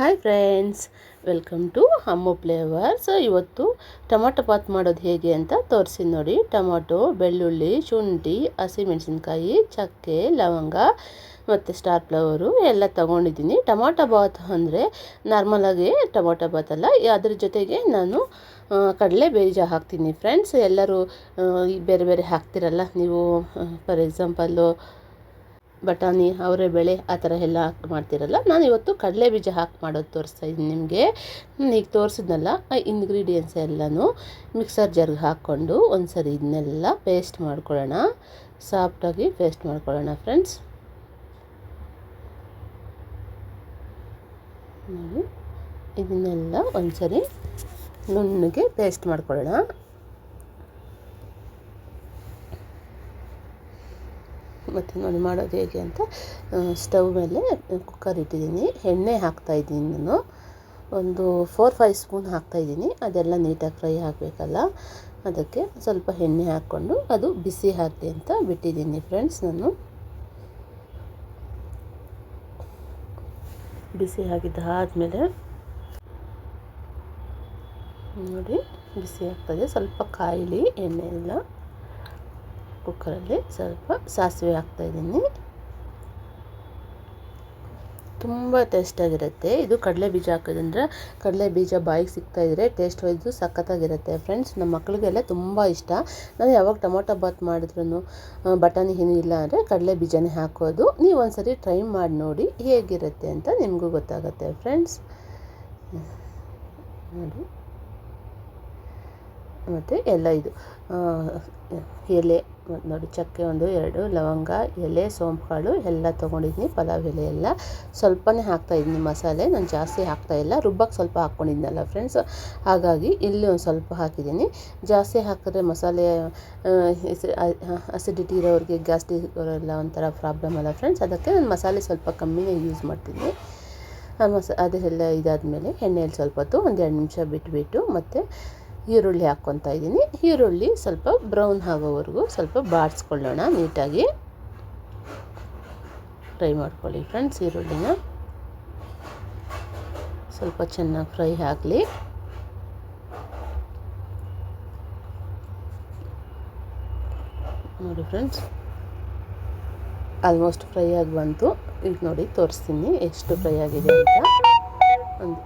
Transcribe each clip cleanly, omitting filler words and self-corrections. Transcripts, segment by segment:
Hi friends, welcome to Ammu flavours. ಇವತ್ತು tomato bath ಮಾಡೋದು ಹೇಗೆ ಅಂತ ತೋರಿಸಿ ನೋಡಿ. ಟೊಮಾಟೊ, ಬೆಳ್ಳುಳ್ಳಿ, ಶುಂಠಿ, ಹಸಿಮೆಣಸಿನ್ಕಾಯಿ, ಚಕ್ಕೆ, ಲವಂಗ ಮತ್ತು ಸ್ಟಾರ್ ಫ್ಲವರು ಎಲ್ಲ ತೊಗೊಂಡಿದ್ದೀನಿ. ಟೊಮಾಟೊ ಬಾತ್ ಅಂದರೆ ನಾರ್ಮಲಾಗಿ ಟೊಮಾಟೊ ಬಾತ್ ಅಲ್ಲ, ಅದ್ರ ಜೊತೆಗೆ ನಾನು ಕಡಲೆ ಬೀಜ ಹಾಕ್ತೀನಿ ಫ್ರೆಂಡ್ಸ್. ಎಲ್ಲರೂ ಬೇರೆ ಬೇರೆ ಹಾಕ್ತಿರಲ್ಲ ನೀವು. ಫಾರ್ ಎಕ್ಸಾಂಪಲ್ಲು ಬಟಾಣಿ, ಅವರೆಬೇಳೆ ಆ ಥರ ಎಲ್ಲ ಹಾಕಿ ಮಾಡ್ತಿರಲ್ಲ. ನಾನು ಇವತ್ತು ಕಡಲೆ ಬೀಜ ಹಾಕಿ ಮಾಡೋದು ತೋರಿಸ್ತಾ ಇದ್ದೀನಿ ನಿಮಗೆ. ಈಗ ತೋರಿಸಿದ್ನಲ್ಲ ಇಂಗ್ರೀಡಿಯೆಂಟ್ಸ್ ಎಲ್ಲನೂ ಮಿಕ್ಸರ್ ಜಾರ್ಗೆ ಹಾಕ್ಕೊಂಡು ಒಂದು ಸರಿ ಇದನ್ನೆಲ್ಲ ಪೇಸ್ಟ್ ಮಾಡ್ಕೊಳ್ಳೋಣ. ಸಾಫ್ಟಾಗಿ ಪೇಸ್ಟ್ ಮಾಡ್ಕೊಳ್ಳೋಣ ಫ್ರೆಂಡ್ಸ್. ನೋಡಿ, ಇದನ್ನೆಲ್ಲ ಒಂದು ಸರಿ ನುಣ್ಣಗೆ ಪೇಸ್ಟ್ ಮಾಡ್ಕೊಳ್ಳೋಣ. ಮತ್ತು ನೋಡಿ ಮಾಡೋದು ಹೇಗೆ ಅಂತ, ಸ್ಟವ್ ಮೇಲೆ ಕುಕ್ಕರ್ ಇಟ್ಟಿದ್ದೀನಿ. ಎಣ್ಣೆ ಹಾಕ್ತಾಯಿದ್ದೀನಿ ನಾನು. ಒಂದು 4-5 ಸ್ಪೂನ್ ಹಾಕ್ತಾಯಿದ್ದೀನಿ. ಅದೆಲ್ಲ ನೀಟಾಗಿ ಫ್ರೈ ಆಗಬೇಕಲ್ಲ, ಅದಕ್ಕೆ ಸ್ವಲ್ಪ ಎಣ್ಣೆ ಹಾಕ್ಕೊಂಡು ಅದು ಬಿಸಿ ಆಗಲಿ ಅಂತ ಬಿಟ್ಟಿದ್ದೀನಿ ಫ್ರೆಂಡ್ಸ್. ನಾನು ಬಿಸಿ ಆಗಿದ್ದಾದಮೇಲೆ ನೋಡಿ, ಬಿಸಿ ಆಗ್ತದೆ. ಸ್ವಲ್ಪ ಕಾಯಿಲಿ ಎಣ್ಣೆ ಎಲ್ಲ. ಕುಕ್ಕರಲ್ಲಿ ಸ್ವಲ್ಪ ಸಾಸಿವೆ ಹಾಕ್ತಾಯಿದ್ದೀನಿ. ತುಂಬ ಟೇಸ್ಟಾಗಿರುತ್ತೆ ಇದು. ಕಡಲೆ ಬೀಜ ಹಾಕೋದಂದ್ರೆ ಕಡಲೆ ಬೀಜ ಬಾಯಿಗೆ ಸಿಗ್ತಾಯಿದ್ರೆ ಟೇಸ್ಟ್ ವೈಸು ಸಖತ್ತಾಗಿರುತ್ತೆ ಫ್ರೆಂಡ್ಸ್. ನಮ್ಮ ಮಕ್ಕಳಿಗೆಲ್ಲ ತುಂಬ ಇಷ್ಟ. ನಾನು ಯಾವಾಗ ಟೊಮೊಟೊ ಬಾತ್ ಮಾಡಿದ್ರೂ ಬಟಾಣಿ ಏನು ಇಲ್ಲ ಅಂದರೆ ಕಡಲೆ ಬೀಜನೇ ಹಾಕೋದು. ನೀವು ಒಂದ್ಸರಿ ಟ್ರೈ ಮಾಡಿ ನೋಡಿ ಹೇಗಿರುತ್ತೆ ಅಂತ ನಿಮಗೂ ಗೊತ್ತಾಗುತ್ತೆ ಫ್ರೆಂಡ್ಸ್. ನೋಡಿ, ಮತ್ತು ಎಲ್ಲ ಇದು ಎಲೆ ನೋಡಿ, ಚಕ್ಕೆ 1-2, ಲವಂಗ, ಎಲೆ, ಸೋಂಪು ಕಾಳು ಎಲ್ಲ ತೊಗೊಂಡಿದ್ದೀನಿ. ಪಲಾವ್ ಎಲೆ ಎಲ್ಲ ಸ್ವಲ್ಪನೇ ಹಾಕ್ತಾಯಿದ್ದೀನಿ ಮಸಾಲೆ. ನಾನು ಜಾಸ್ತಿ ಹಾಕ್ತಾಯಿಲ್ಲ, ರುಬ್ಬಕ್ಕೆ ಸ್ವಲ್ಪ ಹಾಕ್ಕೊಂಡಿದ್ನಲ್ಲ ಫ್ರೆಂಡ್ಸ್, ಹಾಗಾಗಿ ಇಲ್ಲಿ ಒಂದು ಸ್ವಲ್ಪ ಹಾಕಿದ್ದೀನಿ. ಜಾಸ್ತಿ ಹಾಕಿದ್ರೆ ಮಸಾಲೆ ಅಸಿಡಿಟಿ ಇರೋರಿಗೆ, ಗ್ಯಾಸ್ಟ್ರಿಕ್ ಇರೋರೆಲ್ಲ ಒಂಥರ ಪ್ರಾಬ್ಲಮ್ ಅಲ್ಲ ಫ್ರೆಂಡ್ಸ್. ಅದಕ್ಕೆ ನಾನು ಮಸಾಲೆ ಸ್ವಲ್ಪ ಕಮ್ಮಿನೇ ಯೂಸ್ ಮಾಡ್ತೀನಿ. ಅದೆಲ್ಲ ಇದಾದಮೇಲೆ ಎಣ್ಣೆಯಲ್ಲಿ ಸ್ವಲ್ಪ ಹೊತ್ತು 1-2 ನಿಮಿಷ ಬಿಟ್ಬಿಟ್ಟು ಮತ್ತು ಈರುಳ್ಳಿ ಹಾಕ್ಕೊತಾ ಇದ್ದೀನಿ. ಈರುಳ್ಳಿ ಸ್ವಲ್ಪ ಬ್ರೌನ್ ಆಗೋವರೆಗೂ ಸ್ವಲ್ಪ ಬಾಡಿಸ್ಕೊಳ್ಳೋಣ. ನೀಟಾಗಿ ಫ್ರೈ ಮಾಡ್ಕೊಳ್ಳಿ ಫ್ರೆಂಡ್ಸ್. ಈರುಳ್ಳಿನ ಸ್ವಲ್ಪ ಚೆನ್ನಾಗಿ ಫ್ರೈ ಆಗಲಿ. ನೋಡಿ ಫ್ರೆಂಡ್ಸ್, ಆಲ್ಮೋಸ್ಟ್ ಫ್ರೈ ಆಗಿ ಬಂತು. ಈಗ ನೋಡಿ ತೋರಿಸ್ತೀನಿ ಎಷ್ಟು ಫ್ರೈ ಆಗಿದೆ ಅಂತ.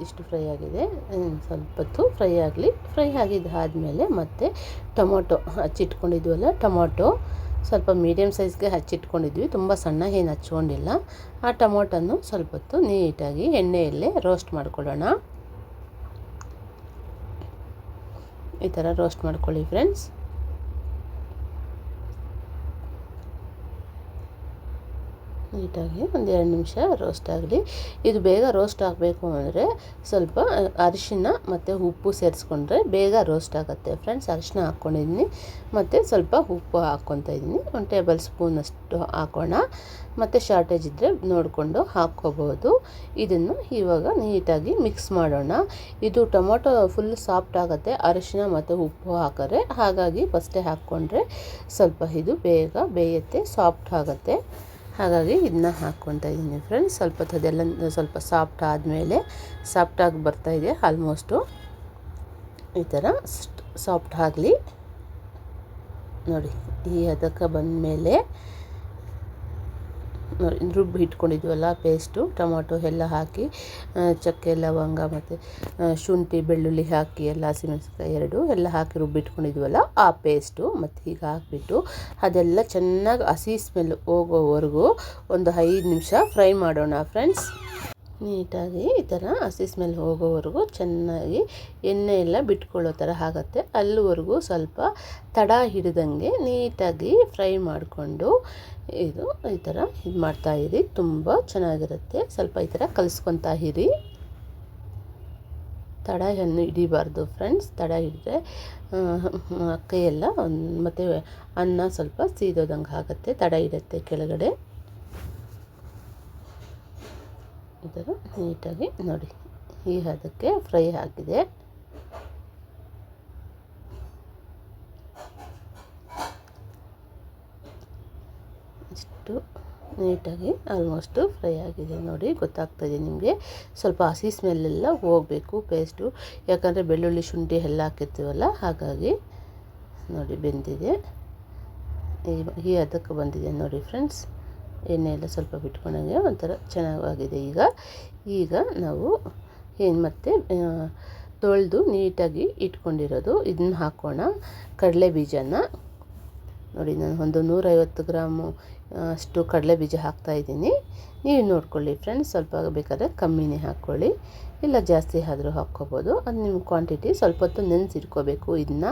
ಇಷ್ಟು ಫ್ರೈ ಆಗಿದೆ. ಸ್ವಲ್ಪ ಹೊತ್ತು ಫ್ರೈ ಆಗಲಿ. ಫ್ರೈ ಆಗಿದ್ದಾದಮೇಲೆ ಮತ್ತೆ ಟೊಮೊಟೊ ಹಚ್ಚಿಟ್ಕೊಂಡಿದ್ವಲ್ಲ, ಟೊಮೊಟೊ ಸ್ವಲ್ಪ ಮೀಡಿಯಮ್ ಸೈಜ್ಗೆ ಹಚ್ಚಿಟ್ಕೊಂಡಿದ್ವಿ, ತುಂಬ ಸಣ್ಣ ಏನು ಹಚ್ಕೊಂಡಿಲ್ಲ. ಆ ಟೊಮೊಟೊನು ಸ್ವಲ್ಪ ಹೊತ್ತು ನೀಟಾಗಿ ಎಣ್ಣೆಯಲ್ಲೇ ರೋಸ್ಟ್ ಮಾಡ್ಕೊಳ್ಳೋಣ. ಈ ಥರ ರೋಸ್ಟ್ ಮಾಡ್ಕೊಳ್ಳಿ ಫ್ರೆಂಡ್ಸ್. ನೀಟಾಗಿ 1-2 ನಿಮಿಷ ರೋಸ್ಟ್ ಆಗಲಿ. ಇದು ಬೇಗ ರೋಸ್ಟ್ ಆಗಬೇಕು ಅಂದರೆ ಸ್ವಲ್ಪ ಅರಿಶಿನ ಮತ್ತು ಉಪ್ಪು ಸೇರಿಸ್ಕೊಂಡ್ರೆ ಬೇಗ ರೋಸ್ಟ್ ಆಗುತ್ತೆ ಫ್ರೆಂಡ್ಸ್. ಅರಿಶಿನ ಹಾಕ್ಕೊಂಡಿದ್ದೀನಿ ಮತ್ತು ಸ್ವಲ್ಪ ಉಪ್ಪು ಹಾಕ್ಕೊತಾ ಇದ್ದೀನಿ. 1 ಟೇಬಲ್ ಸ್ಪೂನಷ್ಟು ಹಾಕೋಣ. ಮತ್ತು ಶಾರ್ಟೇಜ್ ಇದ್ದರೆ ನೋಡಿಕೊಂಡು ಹಾಕ್ಕೋಬೋದು. ಇದನ್ನು ಇವಾಗ ನೀಟಾಗಿ ಮಿಕ್ಸ್ ಮಾಡೋಣ. ಇದು ಟೊಮೊಟೊ ಫುಲ್ ಸಾಫ್ಟ್ ಆಗುತ್ತೆ ಅರಿಶಿನ ಮತ್ತು ಉಪ್ಪು ಹಾಕಿದ್ರೆ, ಹಾಗಾಗಿ ಫಸ್ಟೇ ಹಾಕ್ಕೊಂಡ್ರೆ ಸ್ವಲ್ಪ ಇದು ಬೇಗ ಬೇಯುತ್ತೆ, ಸಾಫ್ಟ್ ಆಗುತ್ತೆ. ಹಾಗಾಗಿ ಇದನ್ನ ಹಾಕ್ಕೊತಾ ಇದ್ದೀನಿ ಫ್ರೆಂಡ್ಸ್. ಸ್ವಲ್ಪ ಹೊತ್ತು ಅದೆಲ್ಲ ಸ್ವಲ್ಪ ಸಾಫ್ಟ್ ಆದಮೇಲೆ, ಸಾಫ್ಟಾಗಿ ಬರ್ತಾಯಿದೆ ಆಲ್ಮೋಸ್ಟು. ಈ ಥರ ಸಾಫ್ಟ್ ಆಗಲಿ. ನೋಡಿ, ಈ ಅದಕ್ಕೆ ಬಂದಮೇಲೆ ನೋಡಿ, ರುಬ್ಬಿ ಇಟ್ಕೊಂಡಿದ್ವಲ್ಲ ಪೇಸ್ಟು, ಟೊಮೊಟೊ ಎಲ್ಲ ಹಾಕಿ, ಚಕ್ಕೆ, ಲವಂಗ ಮತ್ತು ಶುಂಠಿ, ಬೆಳ್ಳುಳ್ಳಿ ಹಾಕಿ ಎಲ್ಲ, ಹಸಿಮೆಣಸಿನ್ಕಾಯಿ 2 ಎಲ್ಲ ಹಾಕಿ ರುಬ್ಬಿಟ್ಕೊಂಡಿದ್ವಲ್ಲ ಆ ಪೇಸ್ಟು ಮತ್ತು ಈಗ ಹಾಕಿಬಿಟ್ಟು ಅದೆಲ್ಲ ಚೆನ್ನಾಗಿ ಹಸಿ ಸ್ಮೆಲ್ ಹೋಗೋವರೆಗೂ ಒಂದು 5 ನಿಮಿಷ ಫ್ರೈ ಮಾಡೋಣ ಫ್ರೆಂಡ್ಸ್. ನೀಟಾಗಿ ಈ ಥರ ಹಸಿ ಸ್ಮೆಲ್ ಹೋಗೋವರೆಗೂ ಚೆನ್ನಾಗಿ ಎಣ್ಣೆ ಎಲ್ಲ ಬಿಟ್ಕೊಳ್ಳೋ ಥರ ಆಗುತ್ತೆ. ಅಲ್ಲಿವರೆಗೂ ಸ್ವಲ್ಪ ತಡ ಹಿಡಿದಂಗೆ ನೀಟಾಗಿ ಫ್ರೈ ಮಾಡಿಕೊಂಡು ಇದು ಈ ಥರ ಇದು ಮಾಡ್ತಾಯಿರಿ. ತುಂಬ ಚೆನ್ನಾಗಿರುತ್ತೆ. ಸ್ವಲ್ಪ ಈ ಥರ ಕಲಿಸ್ಕೊತಾ ಇರಿ. ತಡ ಹಿಡಿಬಾರ್ದು ಫ್ರೆಂಡ್ಸ್. ತಡ ಹಿಡಿದ್ರೆ ಕೈಯೆಲ್ಲ ಮತ್ತು ಅನ್ನ ಸ್ವಲ್ಪ ಸೀದೋದಂಗೆ ಆಗುತ್ತೆ, ತಡ ಹಿಡಿಯುತ್ತೆ ಕೆಳಗಡೆ. ಈ ಥರ ನೀಟಾಗಿ ನೋಡಿ, ಈ ಹದಕ್ಕೆ ಫ್ರೈ ಆಗಿದೆ. ಇಷ್ಟು ನೀಟಾಗಿ ಆಲ್ಮೋಸ್ಟು ಫ್ರೈ ಆಗಿದೆ ನೋಡಿ, ಗೊತ್ತಾಗ್ತಾಯಿದೆ ನಿಮಗೆ. ಸ್ವಲ್ಪ ಹಸಿ ಸ್ಮೆಲ್ಲೆಲ್ಲ ಹೋಗಬೇಕು ಪೇಸ್ಟು, ಯಾಕಂದರೆ ಬೆಳ್ಳುಳ್ಳಿ ಶುಂಠಿ ಎಲ್ಲ ಹಾಕಿರ್ತೀವಲ್ಲ, ಹಾಗಾಗಿ ನೋಡಿ ಬೆಂದಿದೆ. ಈ ಅದಕ್ಕೆ ಬಂದಿದೆ ನೋಡಿ ಫ್ರೆಂಡ್ಸ್. ಎಣ್ಣೆ ಎಲ್ಲ ಸ್ವಲ್ಪ ಬಿಟ್ಕೊಂಡಂಗೆ ಒಂಥರ ಚೆನ್ನಾಗಿದೆ. ಈಗ ನಾವು ಏನು ಮತ್ತೆ ತೊಳೆದು ನೀಟಾಗಿ ಇಟ್ಕೊಂಡಿರೋದು ಇದನ್ನ ಹಾಕೋಣ. ಕಡಲೆ ಬೀಜನ ನೋಡಿ, ನಾನು ಒಂದು 150 ಗ್ರಾಮು ಅಷ್ಟು ಕಡಲೆ ಬೀಜ ಹಾಕ್ತಾಯಿದ್ದೀನಿ. ನೀವು ನೋಡ್ಕೊಳ್ಳಿ ಫ್ರೆಂಡ್ಸ್, ಸ್ವಲ್ಪ ಬೇಕಾದರೆ ಕಮ್ಮಿನೇ ಹಾಕ್ಕೊಳ್ಳಿ, ಇಲ್ಲ ಜಾಸ್ತಿ ಆದರೂ ಹಾಕ್ಕೋಬೋದು. ಅದು ನಿಮ್ಮ ಕ್ವಾಂಟಿಟಿ. ಸ್ವಲ್ಪ ಹೊತ್ತು ನೆನೆಸಿಟ್ಕೋಬೇಕು ಇದನ್ನ,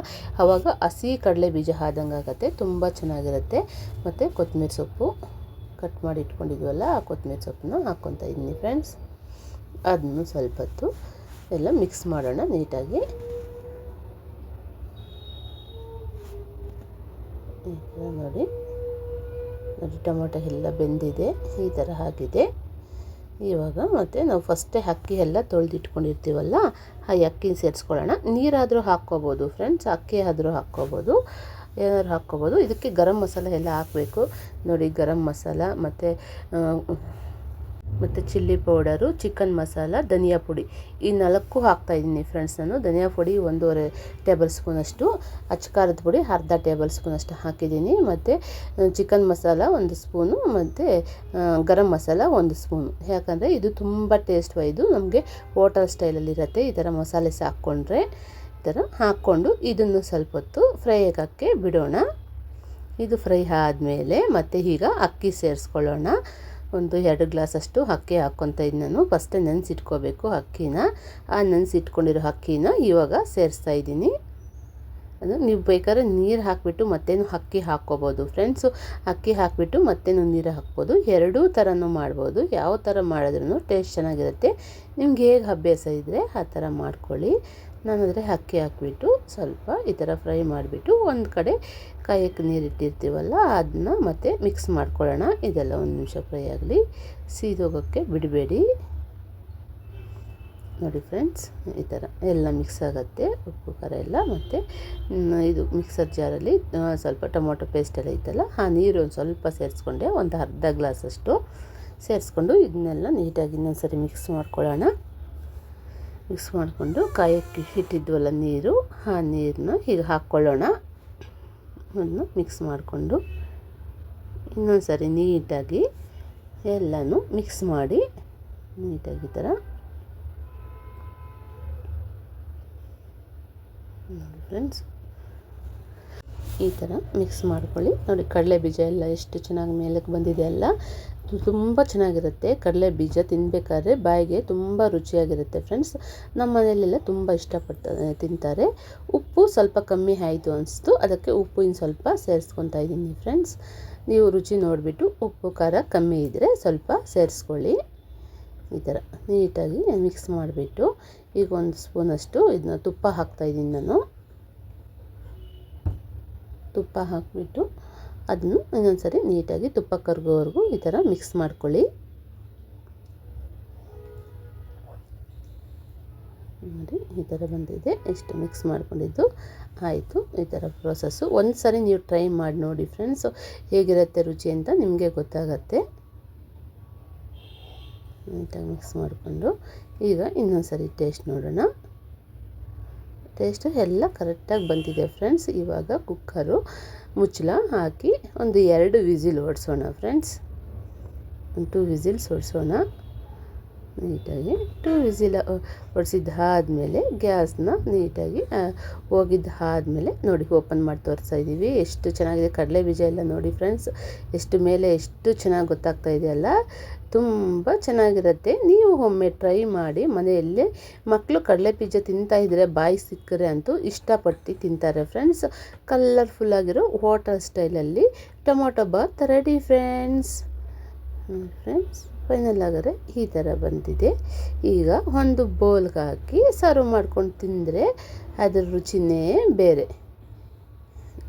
ಆವಾಗ ಹಸಿ ಕಡಲೆ ಬೀಜ ಆದಂಗೆ ಆಗುತ್ತೆ, ತುಂಬ ಚೆನ್ನಾಗಿರುತ್ತೆ. ಮತ್ತು ಕೊತ್ತಂಬರಿ ಸೊಪ್ಪು ಕಟ್ ಮಾಡಿ ಇಟ್ಕೊಂಡಿದ್ವಲ್ಲ, ಆ ಕೊತ್ತಂಬರಿ ಸೊಪ್ಪನ್ನ ಹಾಕ್ಕೊತಾ ಇದ್ದೀನಿ ಫ್ರೆಂಡ್ಸ್. ಅದನ್ನು ಸ್ವಲ್ಪ ಹೊತ್ತು ಎಲ್ಲ ಮಿಕ್ಸ್ ಮಾಡೋಣ ನೀಟಾಗಿ. ಈ ಥರ ನೋಡಿ ಟೊಮೊಟೊ ಎಲ್ಲ ಬೆಂದಿದೆ, ಈ ಥರ ಆಗಿದೆ. ಇವಾಗ ಮತ್ತು ನಾವು ಫಸ್ಟೇ ಅಕ್ಕಿ ಎಲ್ಲ ತೊಳೆದಿಟ್ಕೊಂಡಿರ್ತೀವಲ್ಲ, ಆ ಅಕ್ಕಿನ ಸೇರಿಸ್ಕೊಳ್ಳೋಣ. ನೀರಾದರೂ ಹಾಕ್ಕೋಬೋದು ಫ್ರೆಂಡ್ಸ್, ಅಕ್ಕಿ ಆದರೂ ಹಾಕ್ಕೋಬೋದು, ಏನಾದ್ರು ಹಾಕ್ಕೋಬೋದು. ಇದಕ್ಕೆ ಗರಂ ಮಸಾಲ ಎಲ್ಲ ಹಾಕಬೇಕು ನೋಡಿ. ಗರಂ ಮಸಾಲ ಮತ್ತು ಚಿಲ್ಲಿ ಪೌಡರು, ಚಿಕನ್ ಮಸಾಲ, ಧನಿಯಾ ಪುಡಿ, ಈ 4 ಹಾಕ್ತಾಯಿದ್ದೀನಿ ಫ್ರೆಂಡ್ಸ್ ನಾನು. ಧನಿಯಾ ಪುಡಿ 1.5 ಟೇಬಲ್ ಸ್ಪೂನಷ್ಟು, ಅಚ್ಚ ಪುಡಿ ಅರ್ಧ ಟೇಬಲ್ ಸ್ಪೂನಷ್ಟು ಹಾಕಿದ್ದೀನಿ. ಮತ್ತು ಚಿಕನ್ ಮಸಾಲ 1 ಸ್ಪೂನು, ಮತ್ತು ಗರಂ ಮಸಾಲ 1 ಸ್ಪೂನು. ಯಾಕಂದರೆ ಇದು ತುಂಬ ಟೇಸ್ಟ್ ವೈದು, ನಮಗೆ ಹೋಟೆಲ್ ಸ್ಟೈಲಲ್ಲಿರುತ್ತೆ ಈ ಥರ ಮಸಾಲೆ ಹಾಕ್ಕೊಂಡ್ರೆ. ಈ ಥರ ಹಾಕ್ಕೊಂಡು ಇದನ್ನು ಸ್ವಲ್ಪ ಹೊತ್ತು ಫ್ರೈ ಆಗೋಕ್ಕೆ ಬಿಡೋಣ. ಇದು ಫ್ರೈ ಆದಮೇಲೆ ಮತ್ತು ಈಗ ಅಕ್ಕಿ ಸೇರಿಸ್ಕೊಳ್ಳೋಣ. ಒಂದು 2 ಗ್ಲಾಸಷ್ಟು ಅಕ್ಕಿ ಹಾಕ್ಕೊತಾ ಇದ್ದೀನಿ ನಾನು. ಫಸ್ಟೇ ನೆನೆಸಿಟ್ಕೋಬೇಕು ಅಕ್ಕಿನ. ಆ ನೆನೆಸಿಟ್ಕೊಂಡಿರೋ ಅಕ್ಕಿನ ಇವಾಗ ಸೇರಿಸ್ತಾ ಇದ್ದೀನಿ. ಅದು ನೀವು ಬೇಕಾದ್ರೆ ನೀರು ಹಾಕಿಬಿಟ್ಟು ಮತ್ತೇನು ಅಕ್ಕಿ ಹಾಕ್ಕೋಬೋದು ಫ್ರೆಂಡ್ಸು. ಅಕ್ಕಿ ಹಾಕಿಬಿಟ್ಟು ಮತ್ತೇನು ನೀರು ಹಾಕ್ಬೋದು, ಎರಡೂ ಥರನೂ ಮಾಡ್ಬೋದು. ಯಾವ ಥರ ಮಾಡಿದ್ರೂ ಟೇಸ್ಟ್ ಚೆನ್ನಾಗಿರುತ್ತೆ. ನಿಮ್ಗೆ ಹೇಗೆ ಅಭ್ಯಾಸ ಇದ್ದರೆ ಆ ಥರ ಮಾಡ್ಕೊಳ್ಳಿ. ನಾನಾದರೆ ಅಕ್ಕಿ ಹಾಕಿಬಿಟ್ಟು ಸ್ವಲ್ಪ ಈ ಥರ ಫ್ರೈ ಮಾಡಿಬಿಟ್ಟು ಒಂದು ಕಡೆ ಕಾಯಕ್ಕೆ ನೀರು ಇಟ್ಟಿರ್ತೀವಲ್ಲ, ಅದನ್ನ ಮತ್ತೆ ಮಿಕ್ಸ್ ಮಾಡ್ಕೊಳ್ಳೋಣ. ಇದೆಲ್ಲ 1 ನಿಮಿಷ ಫ್ರೈ ಆಗಲಿ, ಸೀದೋಗೋಕ್ಕೆ ಬಿಡಬೇಡಿ ನೋಡಿ ಫ್ರೆಂಡ್ಸ್. ಈ ಥರ ಎಲ್ಲ ಮಿಕ್ಸ್ ಆಗುತ್ತೆ, ಉಪ್ಪು ಖಾರ ಎಲ್ಲ. ಮತ್ತು ಇದು ಮಿಕ್ಸರ್ ಜಾರಲ್ಲಿ ಸ್ವಲ್ಪ ಟೊಮೊಟೊ ಪೇಸ್ಟ್ ಎಲ್ಲ ಇತ್ತಲ್ಲ, ಆ ನೀರು ಒಂದು ಸ್ವಲ್ಪ ಸೇರಿಸ್ಕೊಂಡೆ, ಒಂದು ಅರ್ಧ ಗ್ಲಾಸಷ್ಟು ಸೇರಿಸ್ಕೊಂಡು ಇದನ್ನೆಲ್ಲ ನೀಟಾಗಿ ಇನ್ನೊಂದ್ಸರಿ ಮಿಕ್ಸ್ ಮಾಡ್ಕೊಳ್ಳೋಣ. ಮಿಕ್ಸ್ ಮಾಡಿಕೊಂಡು ಕಾಯಕ್ಕೆ ಇಟ್ಟಿದ್ವಲ್ಲ ನೀರು, ಆ ನೀರನ್ನ ಹೀಗೆ ಹಾಕ್ಕೊಳ್ಳೋಣ. ಅದನ್ನು ಮಿಕ್ಸ್ ಮಾಡಿಕೊಂಡು ಇನ್ನೊಂದು ಸರಿ ನೀಟಾಗಿ ಎಲ್ಲನೂ ಮಿಕ್ಸ್ ಮಾಡಿ ನೀಟಾಗಿ ಈ ಥರ ನೋಡಿ ಫ್ರೆಂಡ್ಸ್. ಈ ಥರ ಮಿಕ್ಸ್ ಮಾಡ್ಕೊಳ್ಳಿ ನೋಡಿ. ಕಡಲೆ ಬೀಜ ಎಲ್ಲ ಎಷ್ಟು ಚೆನ್ನಾಗಿ ಮೇಲಕ್ಕೆ ಬಂದಿದೆ ಅಲ್ಲ, ತುಂಬ ಚೆನ್ನಾಗಿರುತ್ತೆ. ಕಡಲೆ ಬೀಜ ತಿನ್ನಬೇಕಾದ್ರೆ ಬಾಯಿಗೆ ತುಂಬ ರುಚಿಯಾಗಿರುತ್ತೆ ಫ್ರೆಂಡ್ಸ್. ನಮ್ಮ ಮನೆಯಲ್ಲೆಲ್ಲ ತುಂಬ ಇಷ್ಟಪಡ್ತಾರೆ, ತಿಂತಾರೆ. ಉಪ್ಪು ಸ್ವಲ್ಪ ಕಮ್ಮಿ ಆಯಿತು ಅನಿಸ್ತು, ಅದಕ್ಕೆ ಉಪ್ಪು ಇನ್ನು ಸ್ವಲ್ಪ ಸೇರಿಸ್ಕೊತಾ ಇದ್ದೀನಿ ಫ್ರೆಂಡ್ಸ್. ನೀವು ರುಚಿ ನೋಡಿಬಿಟ್ಟು ಉಪ್ಪು ಖಾರ ಕಮ್ಮಿ ಇದ್ದರೆ ಸ್ವಲ್ಪ ಸೇರಿಸ್ಕೊಳ್ಳಿ. ಈ ಥರ ನೀಟಾಗಿ ಮಿಕ್ಸ್ ಮಾಡಿಬಿಟ್ಟು ಈಗ 1 ಸ್ಪೂನಷ್ಟು ಇದನ್ನ ತುಪ್ಪ ಹಾಕ್ತಾಯಿದ್ದೀನಿ ನಾನು. ತುಪ್ಪ ಹಾಕಿಬಿಟ್ಟು ಅದನ್ನು ಇನ್ನೊಂದು ಸರಿ ನೀಟಾಗಿ ತುಪ್ಪ ಕರಗೋವರೆಗೂ ಈ ಥರ ಮಿಕ್ಸ್ ಮಾಡ್ಕೊಳ್ಳಿ ನೋಡಿ. ಈ ಥರ ಬಂದಿದೆ, ಎಷ್ಟು ಮಿಕ್ಸ್ ಮಾಡ್ಕೊಂಡಿದ್ದು ಆಯಿತು. ಈ ಥರ ಪ್ರೋಸೆಸ್ಸು ಒಂದು ಸರಿ ನೀವು ಟ್ರೈ ಮಾಡಿ ನೋಡಿ ಫ್ರೆಂಡ್ಸು, ಹೇಗಿರುತ್ತೆ ರುಚಿ ಅಂತ ನಿಮಗೆ ಗೊತ್ತಾಗತ್ತೆ. ನೀಟಾಗಿ ಮಿಕ್ಸ್ ಮಾಡಿಕೊಂಡು ಈಗ ಇನ್ನೊಂದು ಸರಿ ಟೇಸ್ಟ್ ನೋಡೋಣ. ಟೇಸ್ಟು ಎಲ್ಲ ಕರೆಕ್ಟಾಗಿ ಬಂದಿದೆ ಫ್ರೆಂಡ್ಸ್. ಇವಾಗ ಕುಕ್ಕರು ಮುಚ್ಚಳ ಹಾಕಿ ಒಂದು 2 ವಿಸಿಲ್ ಹೊಡ್ಸೋಣ ಫ್ರೆಂಡ್ಸ್. ಒಂದು 2 ವಿಸಿಲ್ಸ್ ಹೊಡ್ಸೋಣ ನೀಟಾಗಿ. 2 ವಿಸಿಲ್ ಹೊಡ್ಸಿದ್ದಾದಮೇಲೆ ಗ್ಯಾಸ್ನ ನೀಟಾಗಿ ಹೋಗಿದ್ದಾದಮೇಲೆ ನೋಡಿ ಓಪನ್ ಮಾಡಿ ತೋರಿಸ್ತಾ ಇದ್ದೀವಿ. ಎಷ್ಟು ಚೆನ್ನಾಗಿದೆ ಕಡಲೆ ಬೀಜ ಎಲ್ಲ ನೋಡಿ ಫ್ರೆಂಡ್ಸ್, ಎಷ್ಟು ಮೇಲೆ ಎಷ್ಟು ಚೆನ್ನಾಗಿ ಗೊತ್ತಾಗ್ತಾ ಇದೆಯಲ್ಲ, ತುಂಬ ಚೆನ್ನಾಗಿರುತ್ತೆ. ನೀವು ಒಮ್ಮೆ ಟ್ರೈ ಮಾಡಿ ಮನೆಯಲ್ಲೇ. ಮಕ್ಕಳು ಕಡಲೆ ಬೀಜ ತಿಂತಾಯಿದ್ರೆ ಬಾಯಿ ಸಿಕ್ಕರೆ ಅಂತೂ ಇಷ್ಟಪಟ್ಟು ತಿಂತಾರೆ ಫ್ರೆಂಡ್ಸ್. ಕಲರ್ಫುಲ್ಲಾಗಿರೋ ಹೋಟೆಲ್ ಸ್ಟೈಲಲ್ಲಿ tomato bath ready friends. Final ಆದರೆ ಈ ಥರ ಬಂದಿದೆ. ಈಗ ಒಂದು ಬೌಲ್ಗೆ ಹಾಕಿ ಸರ್ವ್ ಮಾಡ್ಕೊಂಡು ತಿಂದರೆ ಅದ್ರ ರುಚಿನೇ ಬೇರೆ.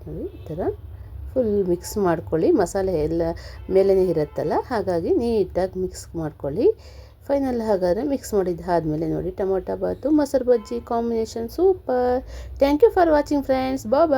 ನೋಡಿ ಈ ಥರ ಫುಲ್ ಮಿಕ್ಸ್ ಮಾಡ್ಕೊಳ್ಳಿ. ಮಸಾಲೆ ಎಲ್ಲ ಮೇಲೇ ಇರುತ್ತಲ್ಲ, ಹಾಗಾಗಿ ನೀಟಾಗಿ ಮಿಕ್ಸ್ ಮಾಡ್ಕೊಳ್ಳಿ. ಫೈನಲ್ ಹಾಗಾದರೆ ಮಿಕ್ಸ್ ಮಾಡಿದ್ದಾದಮೇಲೆ ನೋಡಿ ಟೊಮೊಟೊ ಬಾತು ಮೊಸರು bajji combination super. Thank you for watching friends. Bye.